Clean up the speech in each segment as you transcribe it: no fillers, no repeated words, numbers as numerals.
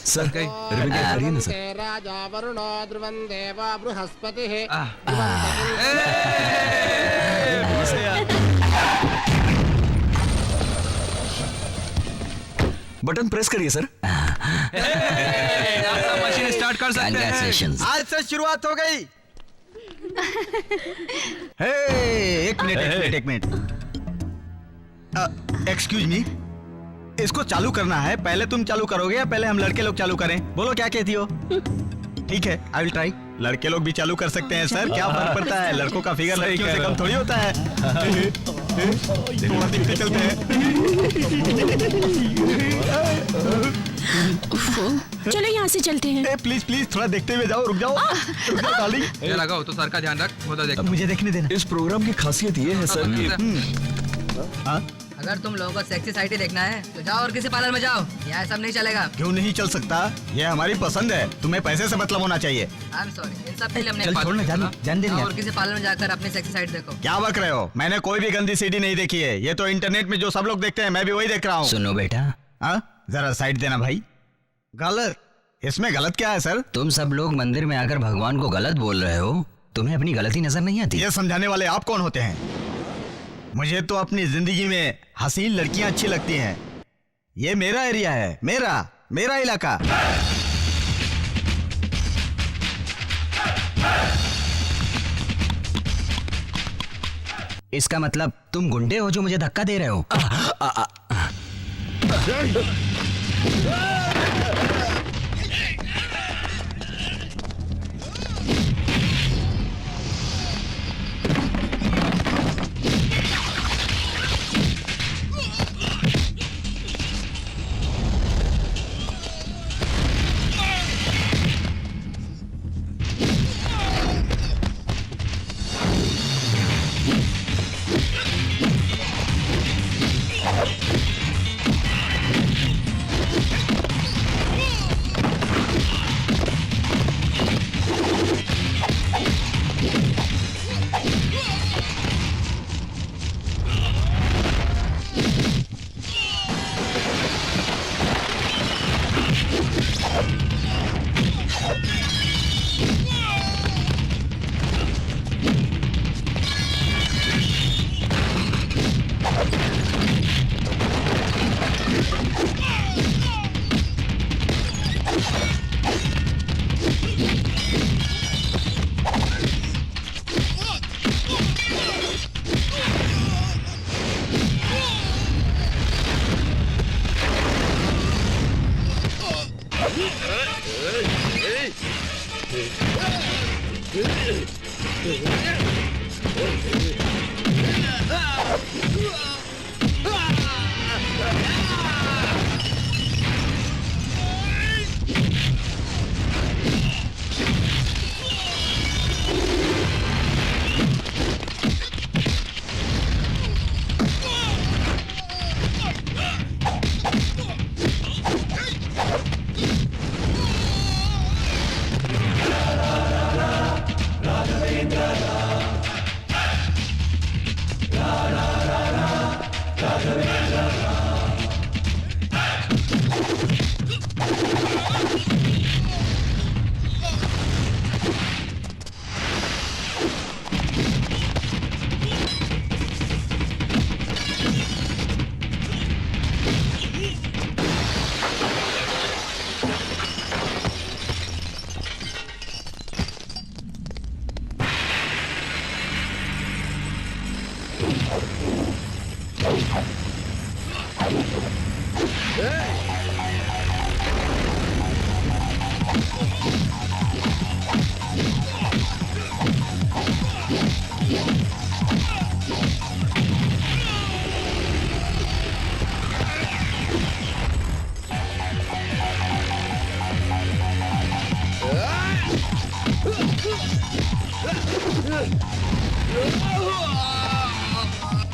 Sir ribbon cut करिए ना sir. राजा वरुणो ध्रुवं देवा बृहस्पतिः। बटन प्रेस करिए सर। मशीन स्टार्ट कर सकते हैं। आज से शुरुआत हो गई। एक मिनट। एक्सक्यूज मी, इसको चालू करना है। पहले तुम चालू करोगे या पहले हम लड़के लोग चालू करें? बोलो क्या कहती हो? ठीक है, आई विल ट्राई। लड़के लोग भी चालू कर सकते हैं सर, क्या फर्क पड़ता है? लड़कों का फिगर लड़कियों से कम थोड़ी होता है। देखते चलते हैं। चलो यहाँ से चलते हैं। प्लीज प्लीज थोड़ा देखते हुए जाओ। रुक जाओ डार्लिंग। ये लगाओ तो सर का ध्यान रख। मुझे देखने देना। इस प्रोग्राम की खासियत ये है सर कि अगर तुम लोगों को सेक्सी साइड ही देखना है तो जाओ और किसी पार्लर में जाओ, यहाँ सब नहीं चलेगा। क्यों नहीं चल सकता? ये हमारी पसंद है, तुम्हें पैसे से मतलब होना चाहिए। आई एम सॉरी, इन सब के लिए हमने चल छोड़ ना, जान दे। और किसी पार्लर में जाकर अपनी सेक्सी साइड देखो। क्या बक रहे हो? मैंने कोई भी गंदी सीडी नहीं देखी है। ये तो इंटरनेट में जो सब लोग देखते हैं मैं भी वही देख रहा हूँ। सुनो बेटा, जरा साइड देना भाई। गलत? इसमें गलत क्या है सर? तुम सब लोग मंदिर में आकर भगवान को गलत बोल रहे हो। तुम्हें अपनी गलती नजर नहीं आती? ये समझाने वाले आप कौन होते हैं? मुझे तो अपनी जिंदगी में हसीन लड़कियां अच्छी लगती हैं। ये मेरा एरिया है, मेरा इलाका। इसका मतलब तुम गुंडे हो जो मुझे धक्का दे रहे हो?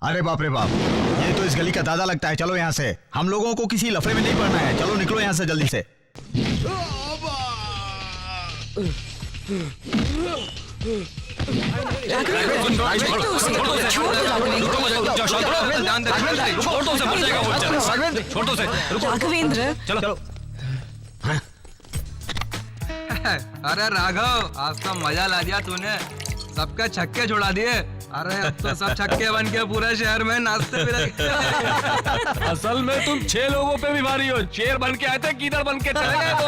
अरे बाप रे बाप, ये तो इस गली का दादा लगता है। चलो यहाँ से, हम लोगों को किसी लफड़े में नहीं पड़ना है। चलो निकलो यहाँ से जल्दी से। राघवेंद्र, चलो अरे राघव, आज तो मजा ला दिया तूने, सबके छक्के छुड़ा दिए। अरे अब तो सब छक्के बन के पूरे शहर में नाचते फिरे। असल में तुम 6 लोगों पे भी भारी हो। शेर बन के आए थे, कीदड़ बन के चले गए वो।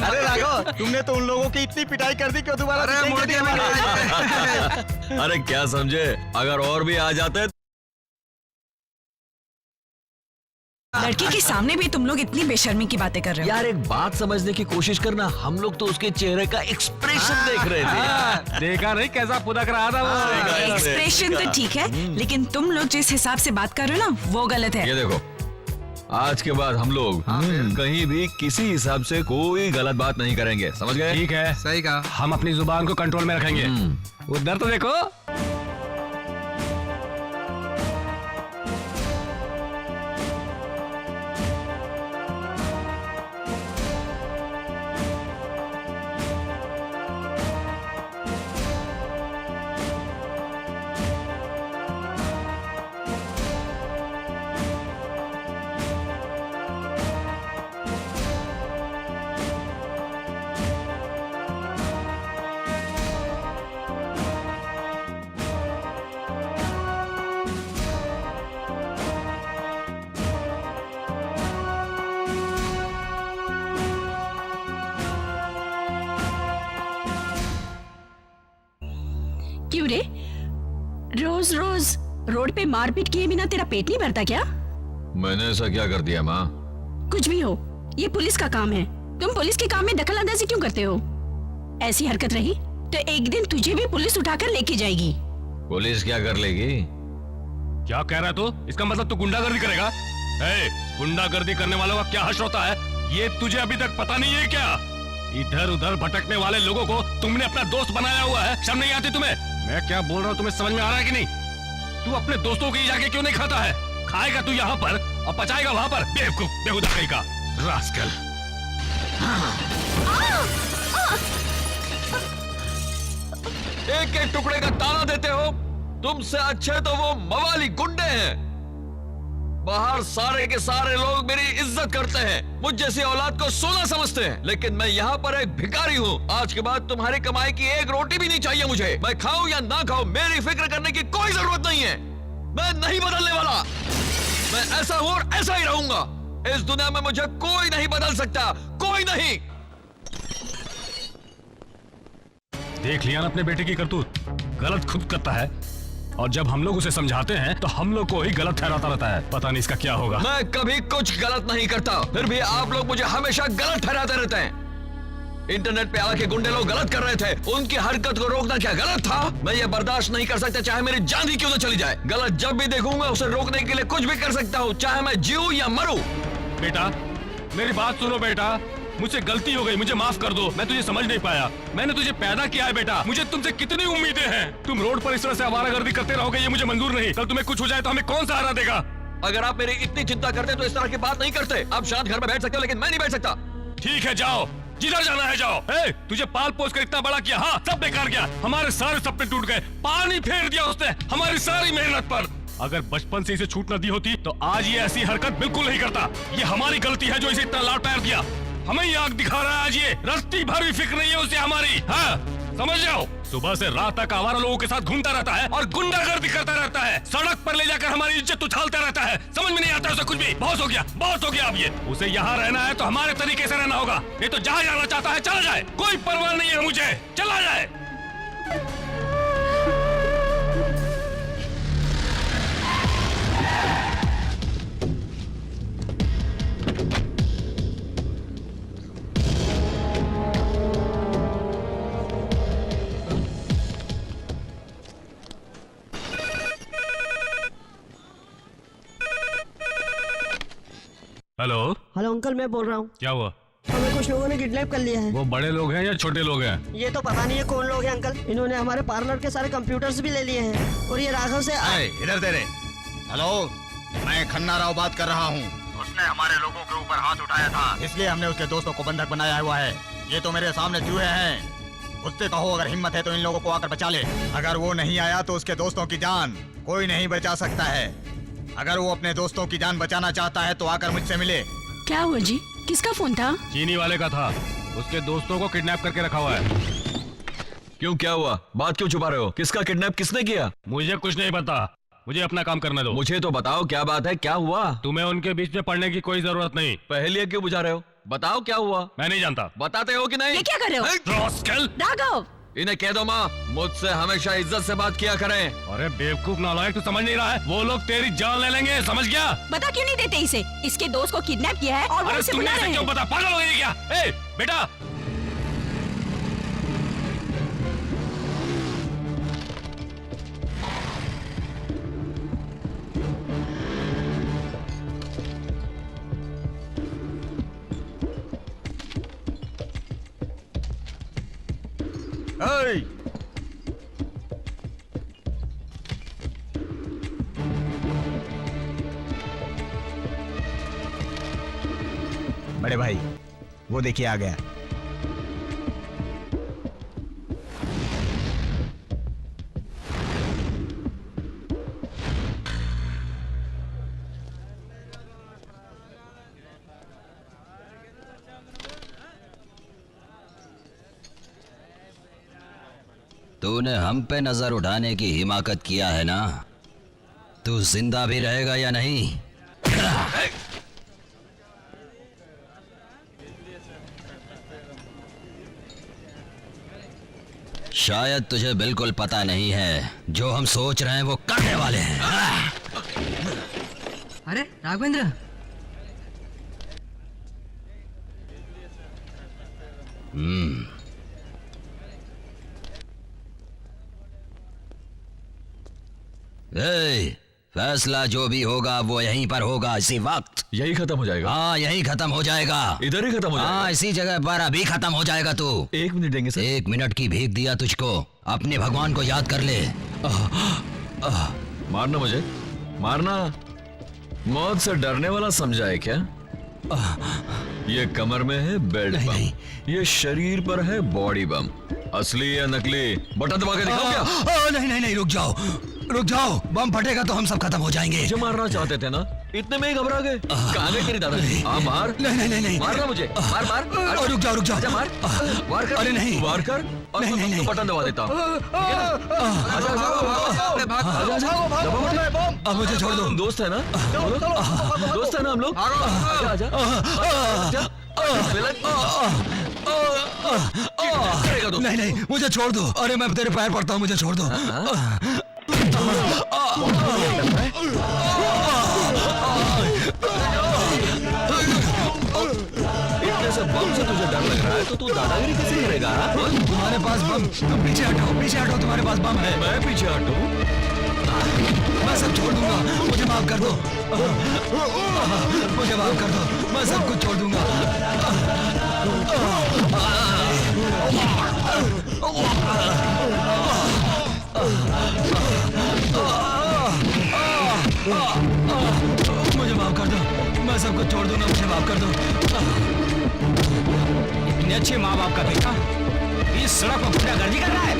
अरे राघव, तुमने तो उन लोगों की इतनी पिटाई कर दी कि दोबारा अरे दिखेंगे मुड़ के नहीं हमारे। अरे क्या समझे, अगर और भी आ जाते। लड़की के सामने भी तुम लोग इतनी बेशर्मी की बातें कर रहे हो। यार एक बात समझने की कोशिश करना, हम लोग तो उसके चेहरे का एक्सप्रेशन देख रहे थे। देखा नहीं कैसा फुदक रहा था वो। एक्सप्रेशन तो ठीक है, लेकिन तुम लोग जिस हिसाब से बात कर रहे हो ना, वो गलत है। ये देखो, आज के बाद हम लोग कहीं भी किसी हिसाब से कोई गलत बात नहीं करेंगे, समझ गए? ठीक है, सही कहा। हम अपनी जुबान को कंट्रोल में रखेंगे। उधर तो देखो। क्यों रे, रोज रोज रोड पे मारपीट किए बिना तेरा पेट नहीं भरता क्या? मैंने ऐसा क्या कर दिया माँ? कुछ भी हो, ये पुलिस का काम है। तुम पुलिस के काम में दखल अंदाजी क्यों करते हो? ऐसी हरकत रही तो एक दिन तुझे भी पुलिस उठाकर लेके जाएगी। पुलिस क्या कर लेगी? क्या कह रहा है तू? इसका मतलब तू गुंडागर्दी करेगा? गुंडागर्दी करने वालों का क्या हश्र होता है, ये तुझे अभी तक पता नहीं है क्या? इधर उधर भटकने वाले लोगों को तुमने अपना दोस्त बनाया हुआ है, शर्म नहीं आती तुम्हें? मैं क्या बोल रहा हूँ तुम्हें समझ में आ रहा है कि नहीं? तू अपने दोस्तों की जाके क्यों नहीं खाता है? खाएगा तू यहाँ पर और पचाएगा वहाँ पर। बेवकूफ, बेहुदा कहीं का रास्कल। एक एक टुकड़े का ताना देते हो। तुमसे अच्छे तो वो मवाली गुंडे हैं। बाहर सारे के सारे लोग मेरी इज्जत करते हैं, मुझ जैसी औलाद को सोना समझते हैं, लेकिन मैं यहाँ पर एक भिखारी हूँ। आज के बाद तुम्हारी कमाई की एक रोटी भी नहीं चाहिए मुझे। मैं खाऊं या ना खाऊं, मेरी फिक्र करने की कोई जरूरत नहीं है। मैं नहीं बदलने वाला। मैं ऐसा हूँ और ऐसा ही रहूंगा। इस दुनिया में मुझे कोई नहीं बदल सकता, कोई नहीं। देख लिया ना अपने बेटे की करतूत, गलत खुद करता है और जब हम लोग उसे समझाते हैं तो हम लोग को ही गलत ठहराता रहता है। पता नहीं इसका क्या होगा। मैं कभी कुछ गलत नहीं करता, फिर भी आप लोग मुझे हमेशा गलत ठहराते रहते हैं। इंटरनेट पे आके गुंडे लोग गलत कर रहे थे, उनकी हरकत को रोकना क्या गलत था? मैं ये बर्दाश्त नहीं कर सकता, चाहे मेरी जान ही क्यों न चली जाए। गलत जब भी देखूंगा उसे रोकने के लिए कुछ भी कर सकता हूँ, चाहे मैं जीऊं या मरूं। बेटा मेरी बात सुनो बेटा, मुझसे गलती हो गई, मुझे माफ कर दो। मैं तुझे समझ नहीं पाया, मैंने तुझे पैदा किया है बेटा। मुझे तुमसे कितनी उम्मीदें हैं। तुम रोड पर इस तरह से आवारागर्दी करते रहोगे ये मुझे मंजूर नहीं। कल तुम्हें कुछ हो जाए तो हमें कौन सहारा देगा? अगर आप मेरी इतनी चिंता करते तो इस तरह की बात नहीं करते। आप शांत घर में बैठ सकते हो, लेकिन मैं नहीं बैठ सकता। ठीक है जाओ, जिधर जाना है जाओ। तुझे पाल पोस कर इतना बड़ा किया, हाँ सब बेकार गया। हमारे सारे सपने टूट गए, पानी फेर दिया उसने हमारी सारी मेहनत पर। अगर बचपन से इसे छूट न दी होती तो आज ये ऐसी हरकत बिल्कुल नहीं करता। ये हमारी गलती है जो इसे इतना लाड प्यार दिया। हमें ही आग दिखा रहा है आज ये, रस्ती भर भी फिक्र नहीं है उसे हमारी। हाँ समझ जाओ, सुबह से रात तक आवारा लोगों के साथ घूमता रहता है और गुंडागर्दी करता रहता है। सड़क पर ले जाकर हमारी इज्जत उछालता रहता है। समझ में नहीं आता उसे कुछ भी। बहुत हो गया, बहुत हो गया अब ये। उसे यहाँ रहना है तो हमारे तरीके से रहना होगा, नहीं तो जहाँ जाना चाहता है चला जाए, कोई परवाह नहीं है मुझे, चला जाए। हेलो हेलो अंकल, मैं बोल रहा हूँ। क्या हुआ? हमें कुछ लोगों ने किडनैप कर लिया है। वो बड़े लोग हैं या छोटे लोग हैं? ये तो पता नहीं है कौन लोग हैं अंकल। इन्होंने हमारे पार्लर के सारे कंप्यूटर्स भी ले लिए हैं और ये राघव से इधर दे रहे। हेलो, मैं खन्ना राव बात कर रहा हूँ। उसने हमारे लोगों के ऊपर हाथ उठाया था, इसलिए हमने उसके दोस्तों को बंधक बनाया हुआ है। ये तो मेरे सामने चूहे हैं। उससे कहो अगर हिम्मत है तो इन लोगों को आकर बचा ले। अगर वो नहीं आया तो उसके दोस्तों की जान कोई नहीं बचा सकता है। अगर वो अपने दोस्तों की जान बचाना चाहता है तो आकर मुझसे मिले। क्या हुआ जी, किसका फोन था? चीनी वाले का था। उसके दोस्तों को किडनैप करके रखा हुआ है। क्यों, क्या हुआ? बात क्यों छुपा रहे हो? किसका किडनैप किसने किया? मुझे कुछ नहीं पता, मुझे अपना काम करने दो। मुझे तो बताओ क्या बात है, क्या हुआ? तुम्हें उनके बीच में पड़ने की कोई जरूरत नहीं। पहेलियां क्यों बुझा रहे हो? बताओ क्या हुआ? मैं नहीं जानता। बताते हो कि नहीं? ये क्या कर रहे हो? रॉस्कल! राघव, इन्हें कह दो माँ मुझसे हमेशा इज्जत से बात किया करें। अरे बेवकूफ नालायक, तू समझ नहीं रहा है? वो लोग तेरी जान ले लेंगे, समझ गया? बता क्यों नहीं देते इसे? इसके दोस्त को किडनैप किया है और वो अरे इसे तुमने बुला ऐसे रहे क्यों हैं। पता? पागल हो गई क्या? ए, बेटा! Hey! बड़े भाई, वो देखिए आ गया। तूने हम पे नजर उठाने की हिमाकत किया है ना? तू जिंदा भी रहेगा या नहीं? शायद तुझे बिल्कुल पता नहीं है जो हम सोच रहे हैं वो करने वाले हैं। अरे राघवेंद्र, ए, फैसला जो भी होगा वो यहीं पर होगा, इसी वक्त। यही खत्म हो जाएगा? हाँ, यहीं खत्म हो जाएगा। इधर ही खत्म हो जाएगा? हाँ, इसी जगह पर अभी खत्म हो जाएगा तू। 1 मिनट देंगे सर? 1 मिनट की भीख दिया तुझको, अपने भगवान को याद कर ले। मारना मुझे, मारना। मौत से डरने वाला समझा है क्या? ये कमर में है बेल्ट नहीं, बम, नहीं। ये शरीर पर है बॉडी बम। असली या नकली? बटन दबा के दिखाओ क्या? नहीं नहीं नहीं, रुक जाओ रुक जाओ, बम फटेगा तो हम सब खत्म हो जाएंगे। मुझे मारना चाहते थे ना, इतने में ही घबरा गए। कहाँ गए तेरी दादा? हाँ मार। नहीं नहीं नहीं नहीं, मारना मुझे, मार मार। रुक जाओ रुक जाओ। आजा, मार वार कर। अरे नहीं। वार कर और नहीं, नहीं, तो नहीं। बटन दबा देता हूँ। आजा, अब मुझे छोड़ दो। दोस्त है ना? दोस्त है ना हम लोग? आजा आजा आजा। करेगा दोस्त। नहीं नहीं, मुझे छोड़ दो। अरे मैं तेरे पैर पड़ता हूँ, मुझे छोड़ दो। इतने से बम से तुझे डर लग रहा है तो तू दादागिरी कैसे करेगा? तुम्हारे पास बम, तुम पीछे हटो, तुम्हारे पास बम है। मैं पीछे हटूं? मैं सब छोड़ दूंगा, मुझे माफ कर दो। मुझे माफ कर दो, मैं सब कुछ छोड़ दूंगा। मुझे माफ कर दो, मैं सब कुछ छोड़ दूंगा, मुझे माफ कर दो। इतने अच्छे माँ बाप का बेटा इस सड़क पर गुंडागर्दी कर रहा है?